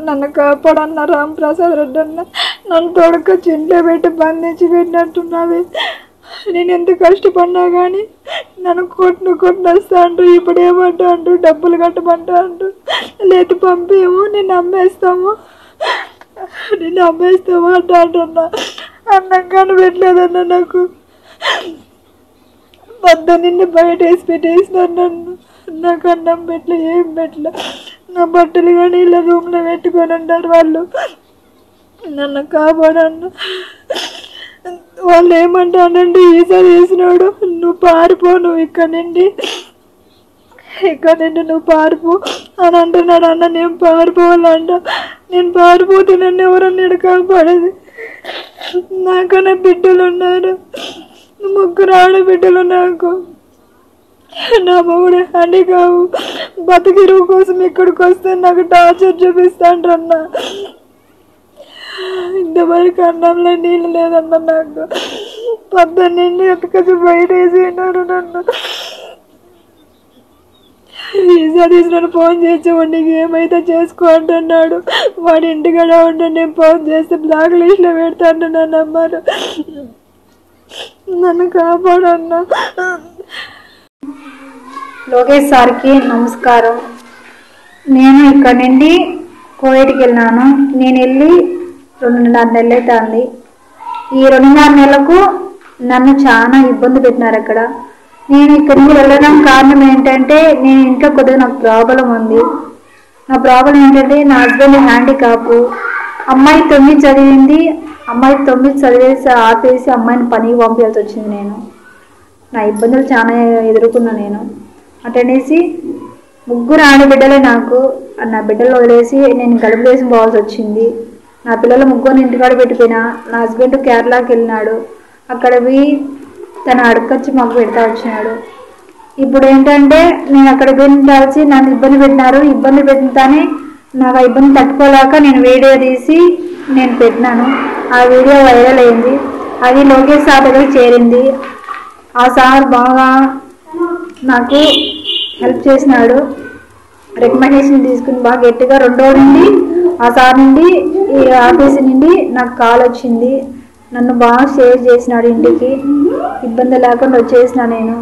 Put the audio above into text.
నన్ను కాపాడన్న రాంప్రసాద్ రెడ్డి అన్న నన్ను తోడుకొచ్చి ఇంట్లో పెట్టి బంధించి పెట్టినట్టున్నది. నేను ఎంత కష్టపడినా కానీ నన్ను కొట్టినొస్తా అంటూ ఇప్పుడు ఏమంటా అంటూ డబ్బులు కట్టమంటా అంటూ లేదు పంపేమో నిన్ను అమ్మేస్తాము అంటూ అంటున్నా. అన్నం కానీ పెట్టలేదన్న నాకు. నిన్ను బయట వేసి పెట్టేసినారు నన్ను. నాకు అన్నం పెట్టలే, ఏం పెట్టలే. నా బట్టలు కానీ ఇలా రూమ్లో పెట్టుకొని ఉంటారు వాళ్ళు. నన్ను కాపాడన్న. వాళ్ళు ఏమంటానండి, ఈసారి వేసినాడు నువ్వు పారిపో, నువ్వు ఇక్కడ నుండి నువ్వు పారిపో అని అంటున్నాడు అన్న. నేను పారిపోవాలంట. నేను పారిపోతే నన్ను ఎవరన్నా కాపాడేది. నాకన్నా బిడ్డలు ఉన్నారు, 3 ఆడబిడ్డలు నాకు. నా మొగుడు అని కావు బతికిరువు కోసం ఇక్కడికి వస్తే నాకు టార్చర్ చూపిస్తాండ్రన్న. ఇంతవరకు అన్నంలో నీళ్ళు లేదన్న నాకు. పొద్దున్నండి ఎత్తుకొచ్చి బయట వేసినారు నన్ను. ఈసారి నన్ను ఫోన్ చేసి నీకు ఏమైతే చేసుకో అంటున్నాడు. వాడి ఇంటికాడ ఉంటే నేను ఫోన్ చేస్తే బ్లాక్ లిస్ట్లో పెడతాను నన్ను అమ్మారు. నన్ను కాపాడన్నా. లోకేష్ సార్కి నమస్కారం. నేను ఇక్కడ నుండి కోవిడ్కి వెళ్ళినాను. నేను వెళ్ళి 2.5 నెలలు అవుతుంది. ఈ 2.5 నెలలకు నన్ను చాలా ఇబ్బంది పెట్టినారు అక్కడ. నేను ఇక్కడి నుంచి వెళ్ళడం కారణం ఏంటంటే, నేను ఇంట్లో కొద్దిగా నాకు ప్రాబ్లం ఉంది. నా ప్రాబ్లం ఏంటంటే, నా హస్బెండ్ హ్యాండిక్యాప్. అమ్మాయి 9 చదివింది. అమ్మాయి 9 చదివేసి ఆపేసి అమ్మాయిని పనికి పంపించాల్సి వచ్చింది. నేను నా ఇబ్బందులు చాలా ఎదుర్కొన్నా. నేను అటనేసి 3 ఆడబిడ్డలే నాకు. నా బిడ్డలు వదిలేసి నేను గడుపు వేసి పోవాల్సి వచ్చింది. నా పిల్లలు 3 ఇంటికాడ పెట్టిపోయినా. నా హస్బెండ్ కేరళకి వెళ్ళినాడు. అక్కడ పోయి తను అడకొచ్చి మాకు పెడతా వచ్చినాడు. ఇప్పుడు ఏంటంటే, నేను అక్కడ వెళ్ళి నన్ను ఇబ్బంది పెట్టినారు. ఇబ్బంది పెట్టినతానే నాకు ఆ ఇబ్బంది తట్టుకోలేక నేను వీడియో తీసి నేను పెట్టినాను. ఆ వీడియో వైరల్ అయింది. అది లోకేష్ సార్ దగ్గరికి చేరింది. ఆ సార్ బాగా నాకు హెల్ప్ చేసినాడు. రికమెండేషన్ తీసుకుని బాగా గట్టిగా 2 రోజుల నుండి ఆ సార్ నుండి ఈ ఆఫీస్ నుండి నాకు కాల్ వచ్చింది. నన్ను బాగా సేవ్ చేసినాడు. ఇంటికి ఇబ్బంది లేకుండా వచ్చేసిన నేను.